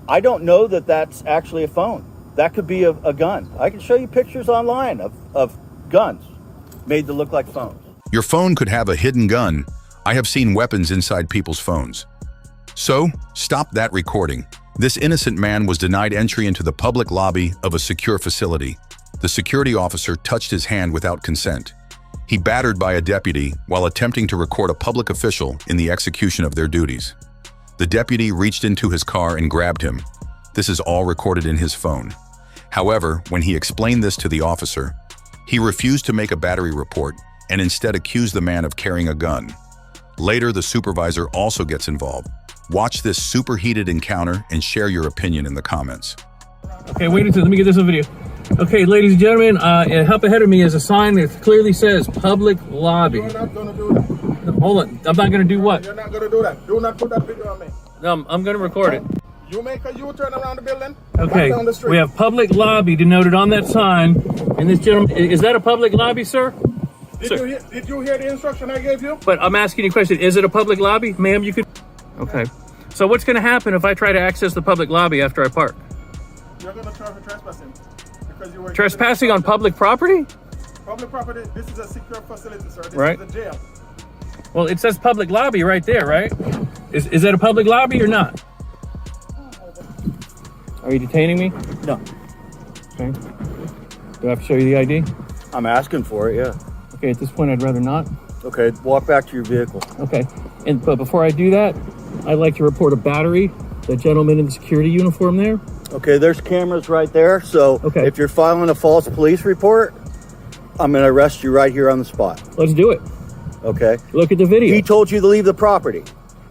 I don't know that that's actually a phone. That could be a gun. I can show you pictures online of guns made to look like phones. Your phone could have a hidden gun. I have seen weapons inside people's phones. So, stop that recording. This innocent man was denied entry into the public lobby of a secure facility. The security officer touched his hand without consent. He battered by a deputy while attempting to record a public official in the execution of their duties. The deputy reached into his car and grabbed him. This is all recorded in his phone. However, when he explained this to the officer, he refused to make a battery report and instead accused the man of carrying a gun. Later, the supervisor also gets involved. Watch this superheated encounter and share your opinion in the comments. Okay, wait until, let me get this on video. Okay, ladies and gentlemen, up ahead of me is a sign that clearly says public lobby. You're not going to do that. Hold on, I'm not going to do what? You're not going to do that. Do not put that video on me. No, I'm going to record it. You make a U-turn around the building. Okay, Back down the street. we have public lobby denoted on that sign. And this gentleman, is that a public lobby, sir? Did you hear the instruction I gave you? But I'm asking you a question. Is it a public lobby? Ma'am, you could... Okay. So what's going to happen if I try to access the public lobby after I park? You're going to charge for trespassing. Because you were Trespassing on public property? Public property. This is a secure facility, sir. This Right. is a jail. Well, it says public lobby right there, right? Is that a public lobby or not? Are you detaining me? No. Okay. Do I have to show you the ID? I'm asking for it, yeah. Okay, at this point, I'd rather not. Okay, walk back to your vehicle. Okay. But before I do that, I'd like to report a battery. The gentleman in the security uniform there. Okay, there's cameras right there. So Okay. if you're filing a false police report, I'm going to arrest you right here on the spot. Let's do it. Okay. Look at the video. He told you to leave the property.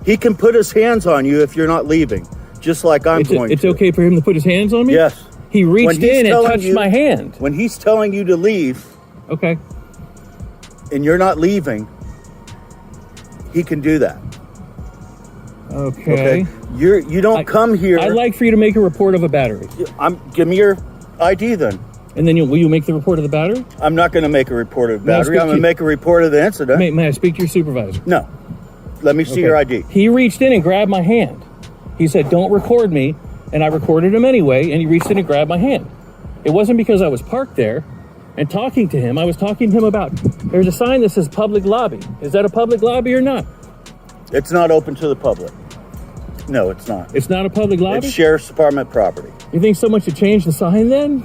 He can put his hands on you if you're not leaving, just like I'm going It's to. okay for him to put his hands on me? Yes. He When reached he's in and telling touched you- my hand. When he's telling you to leave Okay. and you're not leaving, he can do that. Okay. You don't come here. I'd like for you to make a report of a battery. Give me your ID then. And then will you make the report of the battery? I'm not going to make a report of May I battery. speak I'm going to- to make a report of the incident. May I speak to your supervisor? No. Let me see Okay. your ID. He reached in and grabbed my hand. He said, "Don't record me." And I recorded him anyway, and he reached in and grabbed my hand. It wasn't because I was parked there and talking to him. I was talking to him about, there's a sign that says public lobby. Is that a public lobby or not? It's not open to the public. No, it's not. It's not a public lobby? It's Sheriff's Department property. You think someone should change the sign then?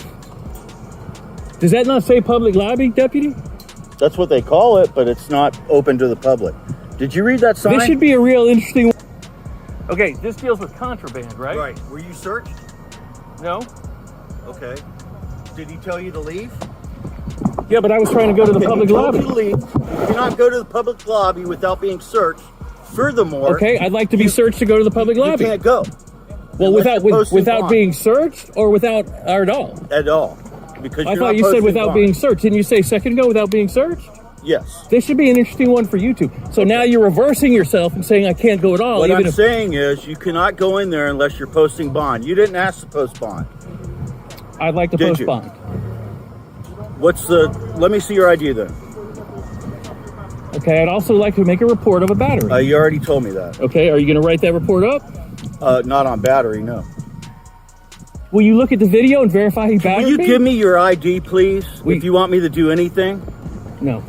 Does that not say public lobby, deputy? That's what they call it, but it's not open to the public. Did you read that sign? This should be a real interesting... Okay, this deals with contraband, right? Right. Were you searched? No? Okay. Did he tell you to leave? Yeah, but I was trying to go to the public He told lobby. you to leave. You cannot go to the public lobby without being searched. Furthermore... Okay, I'd like to be searched to go to the public lobby. You can't go. Well, unless you're posting without bond. being searched or without or at all? At all. Because I you're thought not you said posting without bond. being searched. Didn't you say a second ago without being searched? Yes. This should be an interesting one for YouTube. So now you're reversing yourself and saying I can't go at all. What even I'm if saying is you cannot go in there unless you're posting bond. You didn't ask to post bond. I'd like to Did post you? bond. Let me see your ID then. Okay, I'd also like to make a report of a battery. You already told me that. Okay, are you going to write that report up? Not on battery, no. Will you look at the video and verify he battered Will you me? give me your ID, please? If you want me to do anything? No.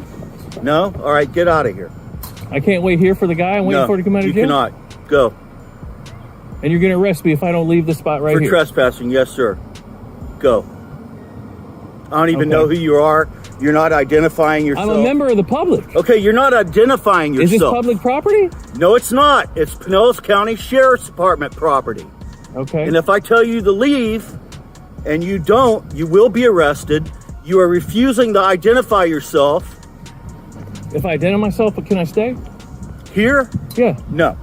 No? All right, get out of here. I can't wait here for the guy. I'm waiting for him to come out of you jail. cannot. Go. And you're going to arrest me if I don't leave this spot right For here. trespassing, yes, sir. Go. I don't even Okay. know who you are. You're not identifying yourself. I'm a member of the public. Okay, you're not identifying yourself. Is this public property? No, it's not. It's Pinellas County Sheriff's Department property. Okay. And if I tell you to leave and you don't, you will be arrested. You are refusing to identify yourself. If I identify myself, can I stay? Here? Yeah. No.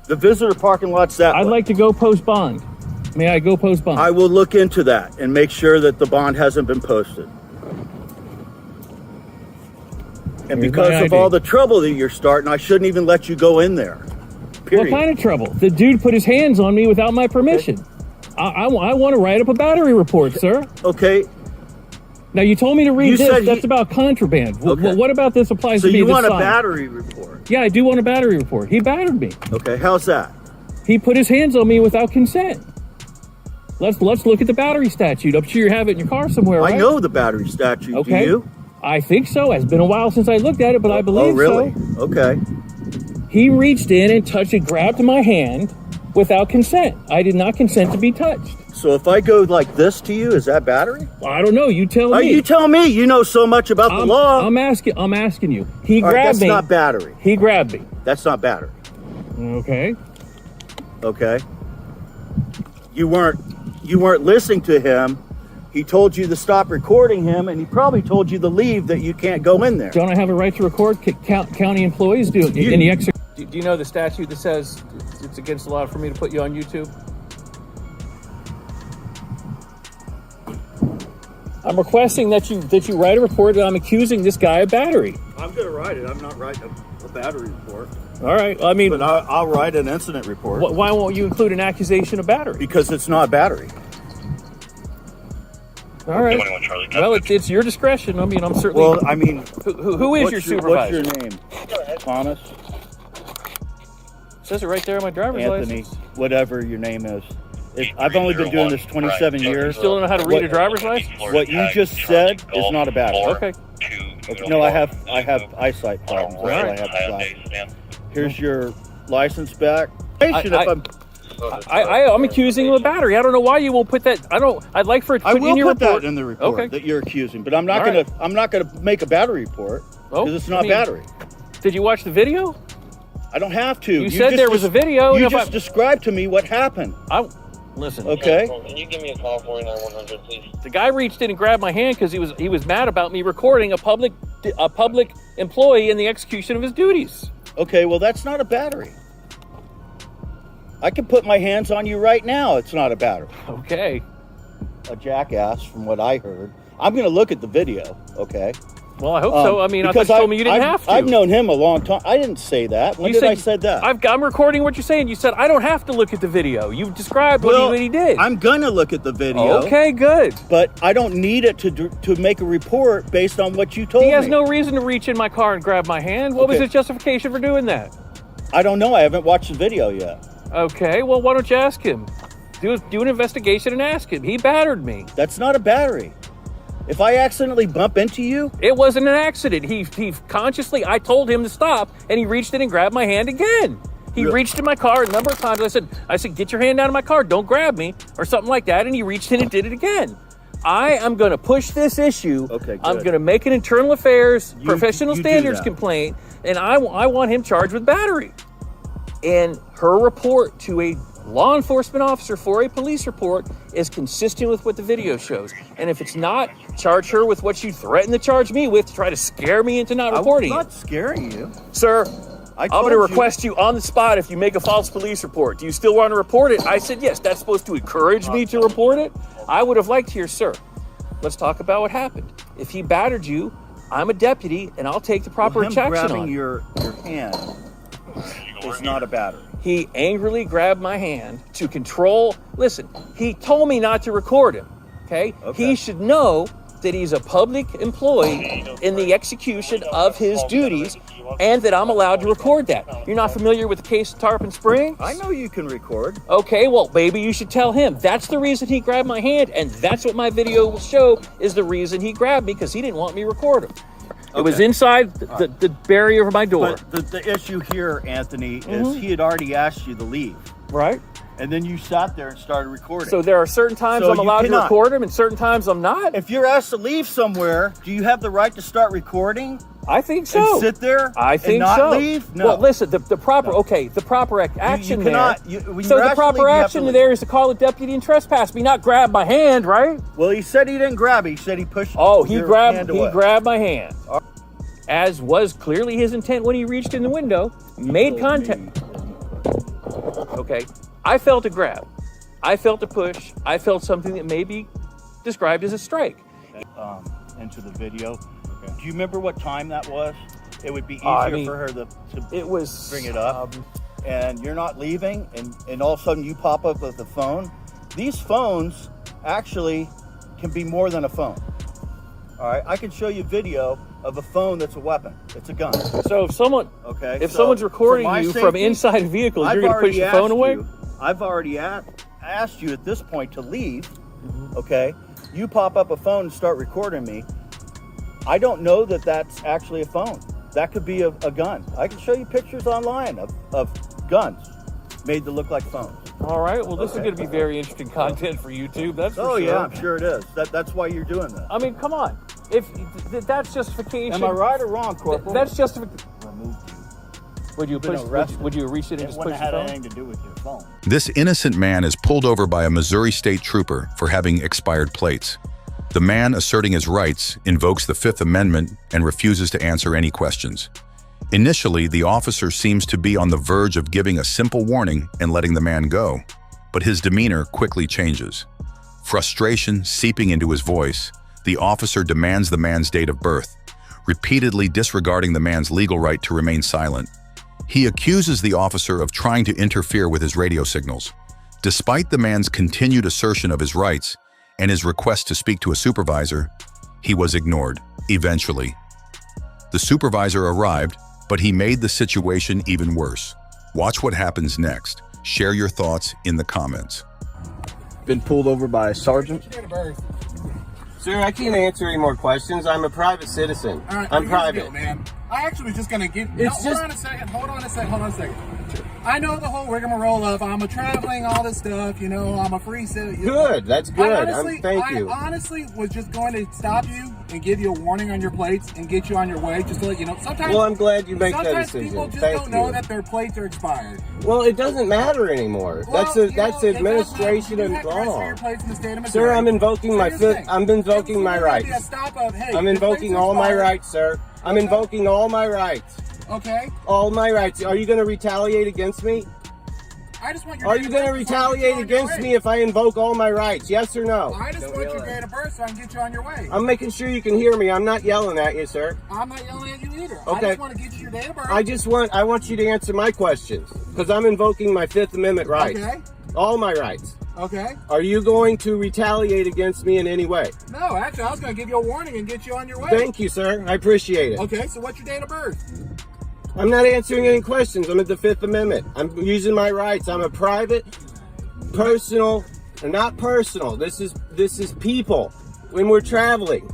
The visitor parking lot's that I'd way. like to go post bond. May I go post bond? I will look into that and make sure that the bond hasn't been posted. And Here's because my of ID. all the trouble that you're starting, I shouldn't even let you go in there. Period. What kind of trouble? The dude put his hands on me without my permission. I want to write up a battery report, sir. Okay. Now, you told me to read You this. said That's about contraband. Okay. What about this applies So to me? you this want a sign? battery report? Yeah, I do want a battery report. He battered me. Okay, how's that? He put his hands on me without consent. Let's look at the battery statute. I'm sure you have it in your car somewhere, right? I know the battery statute. Okay. Do you? I think so. It's been a while since I looked at it, but I believe Oh, really? so. Okay. He reached in and touched and grabbed my hand without consent. I did not consent to be touched. So if I go like this to you, is that battery? I don't know. You tell me. You tell me. You know so much about the law. I'm asking you. He All right, grabbed me. That's not battery. He grabbed me. That's not battery. Okay. Okay. You weren't listening to him. He told you to stop recording him, and he probably told you to leave, that you can't go in there. Don't I have a right to record? County employees do. Do you know the statute that says it's against the law for me to put you on YouTube? I'm requesting that you write a report that I'm accusing this guy of battery. I'm going to write it. I'm not writing a battery report. All right. I mean, but I'll write an incident report. Why won't you include an accusation of battery? Because it's not battery. All right. Well, it's your discretion. I mean, I'm certainly. Well, I mean, who is your supervisor? What's your name? Thomas? It says it right there on my driver's Anthony, license. whatever your name is. I've only been doing this 27 years. Still don't know how to read a driver's license? What you just said is not a battery. Okay. No, I have eyesight problems. That's why I have glasses. Here's your license back. I'm accusing him of battery. I don't know why you won't put that. I'd like for it to put in your report. I will put that in the report that you're accusing, but I'm not gonna make a battery report because it's not battery. Did you watch the video? I don't have to. You said there was a video. You just described to me what happened. Listen. Okay. Can you give me a call 49100, please? The guy reached in and grabbed my hand because he was mad about me recording a public employee in the execution of his duties. Okay, well that's not a battery. I can put my hands on you right now. It's not a battery. Okay. A jackass, from what I heard. I'm going to look at the video. Okay. Well, I hope so. I mean, I thought you told me you didn't have to. I've known him a long time. I didn't say that. When did I say that? I'm recording what you're saying. You said I don't have to look at the video. You described what he did. I'm gonna look at the video. Okay, good. But I don't need it to make a report based on what you told me. He has no reason to reach in my car and grab my hand. What was his justification for doing that? I don't know. I haven't watched the video yet. Okay, well, why don't you ask him? Do an investigation and ask him. He battered me. That's not a battery. If I accidentally bump into you? It wasn't an accident. He consciously, I told him to stop, and he reached in and grabbed my hand again. He reached in my car a number of times. I said, get your hand out of my car. Don't grab me, or something like that. And he reached in and did it again. I am going to push this issue. Okay, good. I'm going to make an internal affairs professional standards complaint, and I want him charged with battery. And her report to a law enforcement officer for a police report is consistent with what the video shows. And if it's not, charge her with what she threatened to charge me with to try to scare me into not reporting I'm not scaring you. Sir, I'm going to request you on the spot if you make a false police report. Do you still want to report it? I said, yes, that's supposed to encourage me to report it. I would have liked to hear, sir, let's talk about what happened. If he battered you, I'm a deputy, and I'll take the proper action on it. Grabbing your hand is not a battery. He angrily grabbed my hand to control. Listen, he told me not to record him. Okay? He should know that he's a public employee in the execution of his duties, and that I'm allowed to record that. You're not familiar with the case of Tarpon Springs? I know you can record. Okay, well, maybe you should tell him. That's the reason he grabbed my hand, and that's what my video will show is the reason he grabbed me, because he didn't want me to record him. It was inside the barrier of my door. But the issue here, Anthony, is he had already asked you to leave. Right. And then you sat there and started recording. So there are certain times I'm allowed to record him and certain times I'm not? If you're asked to leave somewhere, do you have the right to start recording? I think so. And sit there I think and not so. leave? No. Well, listen, the proper action you cannot, there. So the proper action there is to call a deputy and trespass me, not grab my hand, right? Well, he said he didn't grab it. He said he pushed he grabbed my hand. As was clearly his intent when he reached in the window, made contact. Okay. I felt a grab. I felt a push. I felt something that may be described as a strike. Into the video. Okay. Do you remember what time that was? It would be easier for her to bring it up. And you're not leaving, and all of a sudden you pop up with a phone. These phones actually can be more than a phone. All right, I can show you video of a phone that's a weapon. It's a gun. So if someone's recording you from inside a vehicle, you're going to push your phone away? I've already asked asked you at this point to leave, okay? You pop up a phone and start recording me. I don't know that that's actually a phone. That could be a gun. I can show you pictures online of guns made to look like phones. All right. Well, this is going to be very interesting content for YouTube. That's for sure. Yeah, I'm sure it is. That's why you're doing this. I mean, come on. If that's justification. Am I right or wrong, Corporal? That's justification. Removed you. Would you reach it and just push your phone? It wouldn't have had anything to do with your phone. This innocent man is pulled over by a Missouri state trooper for having expired plates. The man asserting his rights invokes the Fifth Amendment and refuses to answer any questions. Initially, the officer seems to be on the verge of giving a simple warning and letting the man go, but his demeanor quickly changes. Frustration seeping into his voice, the officer demands the man's date of birth, repeatedly disregarding the man's legal right to remain silent. He accuses the officer of trying to interfere with his radio signals. Despite the man's continued assertion of his rights and his request to speak to a supervisor, he was ignored. Eventually, the supervisor arrived, but he made the situation even worse. Watch what happens next. Share your thoughts in the comments. Been pulled over by a sergeant. Sir, I can't answer any more questions. I'm a private citizen. All right, I'm here's the private. deal, man. I actually was just gonna give. It's Hold on a second. I know the whole rigmarole of I'm a traveling, all this stuff. You know, I'm a free citizen. Good. That's good. Thank you. I honestly was just going to stop you and give you a warning on your plates and get you on your way, just to let you know. Sometimes. Well, I'm glad you make that sometimes decision. people just Thank don't know you. that their plates are expired. Well, it doesn't matter anymore. Well, That's administration you and have to register law. your plates in the state of Missouri. Sir, I'm invoking my fifth. I'm invoking my rights. I'm invoking all my rights, sir. I'm invoking all my rights. Okay. All my rights. Are you going to retaliate against me? I just want your Are you going to retaliate against me if I invoke all my rights? Yes or no? I just want your date of birth so I can get you on your way. I'm making sure you can hear me. I'm not yelling at you, sir. I'm not yelling at you either. Okay. I just want to get you your date of birth. I want you to answer my questions because I'm invoking my Fifth Amendment rights. Okay. All my rights. Okay. Are you going to retaliate against me in any way? No, actually, I was going to give you a warning and get you on your way. Thank you, sir. I appreciate it. Okay, so what's your date of birth? I'm not answering any questions. I'm at the Fifth Amendment. I'm using my rights. I'm a private, personal, and not personal. This is people when we're traveling.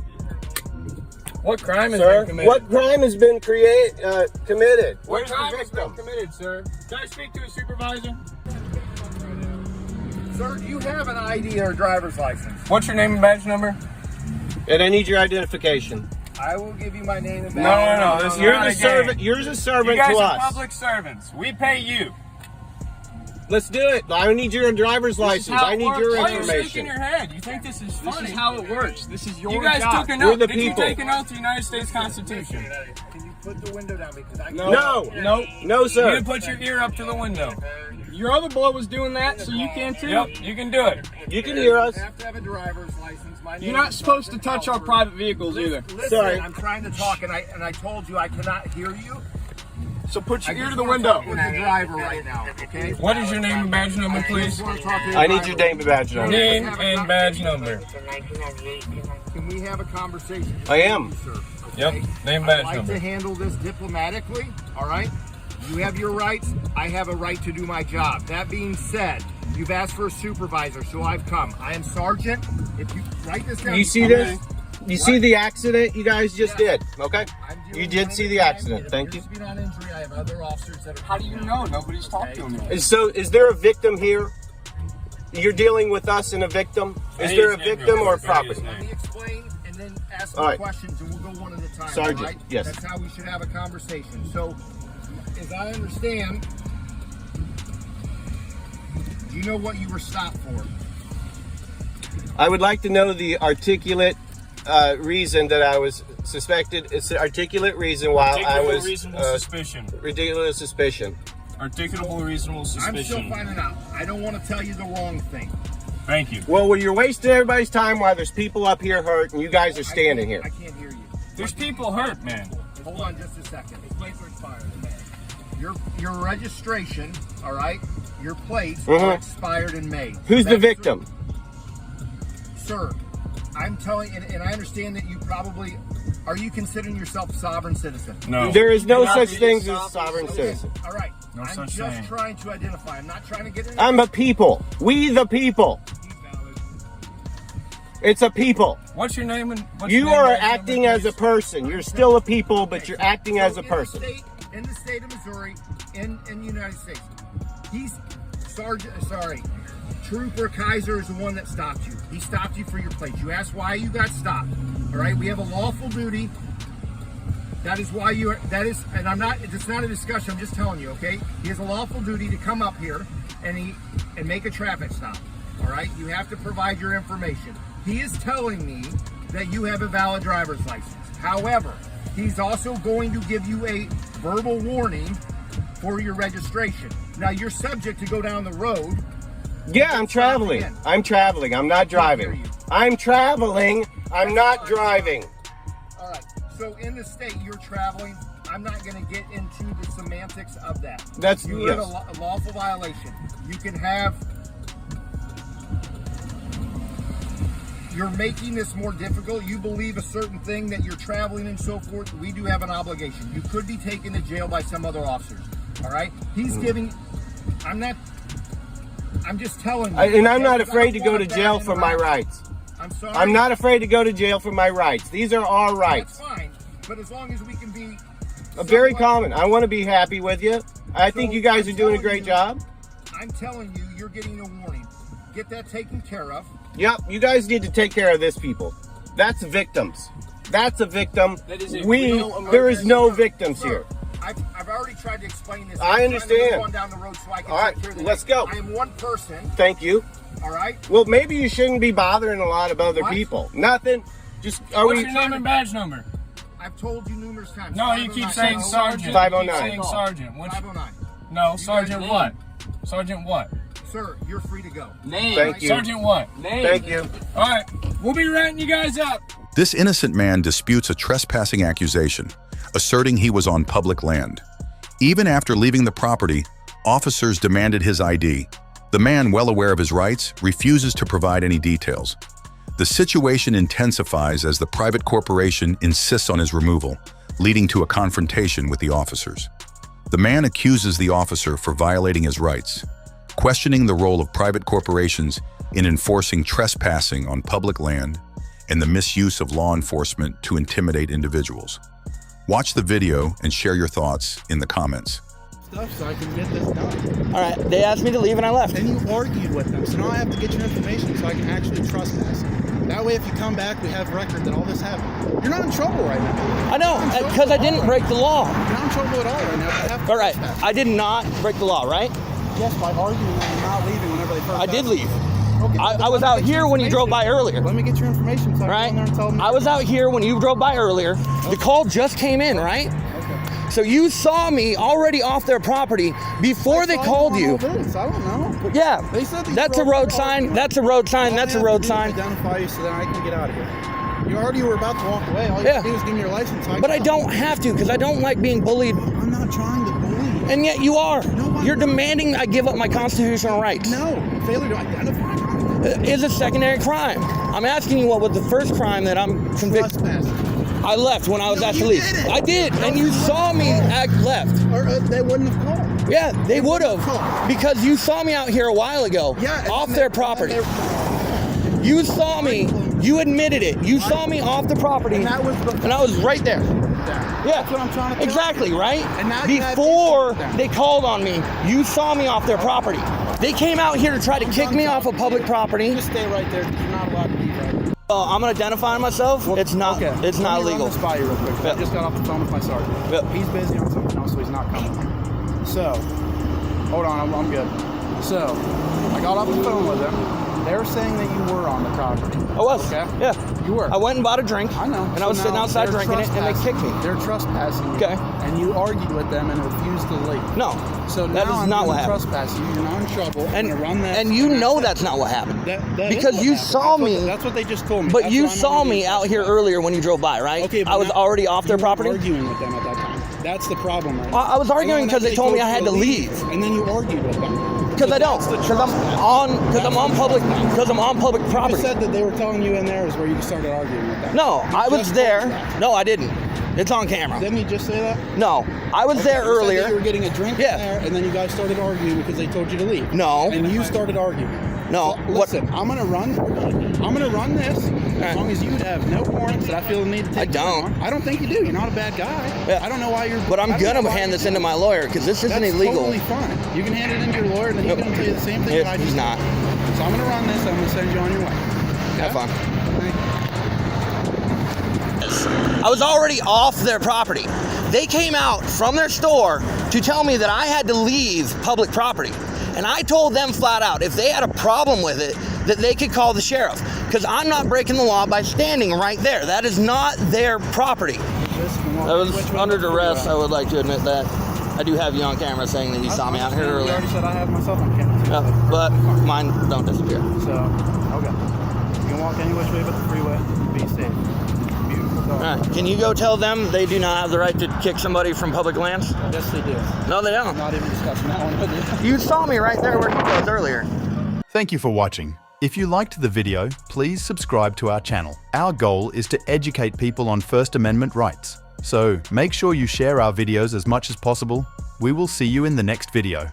What crime has Sir, been committed? what crime has been committed? What Where's crime the has victim? been committed, sir? Can I speak to a supervisor? Sir, do you have an ID or a driver's license? What's your name and badge number? And I need your identification. I will give you my name and badge. No. This is You're not the a game. servant. You're the servant You guys to are us. public servants. We pay you. Let's do it. I need your driver's license. I need your Why are you shaking information. your head? You think this is funny? This is how it works. This is your You guys job. took an We're oath. the Did you people. take an oath to the United States Constitution? Can you put the window down because I No, You sir. need to put your ear up to the window. Your other boy was doing that, so you can too. Yep, you can do it. You can hear us. You have to have a driver's license. My name You're not is supposed to touch our private vehicles either. Listen, Sorry. I'm trying to talk and I told you I cannot hear you. So put your I ear just to the wanna window. talk with the driver right now, okay? What is your name and badge number, I please? just want to talk to the I need driver. your name and badge number. Name and badge number. Can we have a conversation? I am. Sir, okay? Yep, name and I'd badge like number. to handle this diplomatically, all right? You have your rights. I have a right to do my job. That being said, you've asked for a supervisor, so I've come. I am Sergeant. If you write this down. You see this? You see the accident you guys just did? Okay. I'm You dealing did with see the crime. accident. If Thank you're you. speeding on injury, I have other officers that are. How do you know? Nobody's talked to him yet. And so, is there a victim here? You're dealing with us and a victim? Is there a victim or a property? Let me explain and then ask All me right. questions, and we'll go one at a time. Sergeant, all right? yes. That's how we should have a conversation. So, as I understand, do you know what you were stopped for? I would like to know the articulate reason that I was suspected. It's the articulate reason why I was reasonable suspicion. ridiculous suspicion. Articulable reasonable I'm still suspicion. finding out. I don't want to tell you the wrong thing. Thank you. Well, you're wasting everybody's time while there's people up here hurt and you guys are standing here. I can't hear you. There's people hurt, man. Hold on just a second. The plates are expired. Your registration, all right? Your plates are expired in May. Who's the That's- victim? Sir, I'm telling, and I understand that you probably, are you considering yourself a sovereign citizen? No. There is no such thing as a sovereign citizen. All right. No I'm such just thing. trying to identify. I'm not trying to get in. I'm a people. We the people. It's a people. What's your name? And what's You your name, are badge acting number, as a please? person. You're still a people, but you're acting as a person. In the state of Missouri, in the United States, Trooper Kaiser is the one that stopped you. He stopped you for your plates. You asked why you got stopped. All right, we have a lawful duty. That is why you are, and it's not a discussion, I'm just telling you, okay? He has a lawful duty to come up here and make a traffic stop. All right, you have to provide your information. He is telling me that you have a valid driver's license. However, he's also going to give you a verbal warning for your registration. Now, you're subject to go down the road. Yeah, I'm traveling. I'm traveling. I'm not driving. I'm traveling. I'm not driving. All right. So in the state you're traveling, I'm not going to get into the semantics of that. You're in a lawful violation. You can have. You're making this more difficult. You believe a certain thing that you're traveling and so forth. We do have an obligation. You could be taken to jail by some other officers. All right. He's giving. I'm just telling you. And I'm not afraid to go to jail for my rights. I'm sorry. I'm not afraid to go to jail for my rights. These are our rights. That's fine. But as long as we can be. Very common. I want to be happy with you. I think you guys are doing a great job. I'm telling you, you're getting a warning. Get that taken care of. Yep, you guys need to take care of this, people. That's victims. That's a victim. There is no victims here. I've already tried to explain this. I understand. On down the road so I can all right, let's go. I am one person. Thank you. All right. Well, maybe you shouldn't be bothering a lot of other people. Nothing. Just What's your name and badge number? I've told you numerous times. No, you keep saying sergeant. 509. You keep saying sergeant. 509. No, sergeant what? Sergeant what? Sir, you're free to go. Name. Thank you. Sergeant what? Name. Thank you. All right, we'll be writing you guys up. This innocent man disputes a trespassing accusation, asserting he was on public land. Even after leaving the property, officers demanded his ID. The man, well aware of his rights, refuses to provide any details. The situation intensifies as the private corporation insists on his removal, leading to a confrontation with the officers. The man accuses the officer for violating his rights, questioning the role of private corporations in enforcing trespassing on public land and the misuse of law enforcement to intimidate individuals. Watch the video and share your thoughts in the comments. So I can get this done. All right, they asked me to leave and I left. And you argued with them, so now I have to get your information so I can actually trespass. That way if you come back, we have record that all this happened. You're not in trouble right now. I know, because I didn't break the law. You're not in trouble at all right now. You have to All right, trespass. I did not break the law, right? Yes, by arguing that you're not leaving whenever they first I did asked. leave. Okay, I was out here when you drove by earlier. Let me get your information so I Right? can go in there and tell them. I was out here when you drove by earlier. The call just came in, right? Okay. So you saw me already off their property before they called you. I don't know. Yeah. They said that you That's a drove road by sign. arguing. That's a road sign. All That's I a have road to do is sign. Identify you so that I can get out of here. You were about to walk away. All you have to do is give me your license. But I don't have to because I don't like being bullied. I'm not trying to bully you. And yet you are. No, You're demanding I give up my constitutional rights. No, failure to identify. Is a secondary crime. I'm asking you what was the first crime that I'm convicted. Trespassing. I left when I was asked to you leave. didn't. I did, and you saw me act left. Or they wouldn't have called. Yeah, they would have, called. because you saw me out here a while ago, Yeah, off their property. You saw me. You admitted it. You saw me off the property, And that was and I was right there. Yeah, That's what I'm trying to tell exactly, you. right? And now you have Before issues with them. they called on me, you saw me off their property. They came out here to try to kick me off of public property. Just stay right there because you're not allowed to leave right now. I'm gonna identify myself. It's not. Okay. It's not Let me run legal. this by you real quick. Yeah. I just got off the phone with my sergeant. Yeah. He's busy on something else, so he's not coming. So, hold on, I'm good. So, I got off the phone with him. They were saying that you were on the property. I was. Okay. Yeah. You were. I went and bought a drink. I know. And I was sitting now outside they're drinking it, and they kicked me. trespassing. They're trespassing you. Okay. And you argued with them and refused to leave. No. So that now is I'm not gonna what happened. trespass you. You're not in trouble. I'm And gonna run that. and you know that's not what happened. That is because what you happened. saw That's what- me. That's what they just told me. But That's you why I'm saw gonna me be out here trespassed. earlier when you drove by, right? Okay, but I was now- already off their you were property. arguing with them at that time. That's the problem, right? I was arguing And then because they told me you I had to leave. and then you argued with them. Because I don't. Because I'm on public. Because I'm on public You property. said that they were telling you in there is where you started arguing with them. No, I was just there. told that. No, I didn't. It's on camera. Didn't he just say that? No, I was there You said earlier. that you were getting a drink Yeah. in there, and then you guys started arguing because they told you to leave. No. And you started arguing. No. So, listen, I'm gonna run this as long as you have no warrants that I feel the need to take. I don't. On. I don't think you do. You're not a bad guy. Yeah. I don't know why you're. But I'm gonna hand this into my lawyer because this isn't That's illegal. totally fine. You can hand it into your lawyer, and then he's gonna tell you the same thing that I just He's not. did. So I'm gonna run this. I'm gonna send you on your way. Have fun. Thank you. I was already off their property. They came out from their store to tell me that I had to leave public property. And I told them flat out, if they had a problem with it, that they could call the sheriff. Because I'm not breaking the law by standing right there. That is not their property. I was under duress, I would like to admit that. I do have you on camera saying that you saw me out here You earlier. already said I have myself on camera. Too. Yeah, but mine don't disappear. So, okay. You can walk any which way but the freeway. Be safe. Beautiful dog. All right, can you go tell them they do not have the right to kick somebody from public lands? Yes, they do. No, they don't. I'm not even discussing that one with you. You saw me right there where you was earlier. Thank you for watching. If you liked the video, please subscribe to our channel. Our goal is to educate people on First Amendment rights. So make sure you share our videos as much as possible. We will see you in the next video.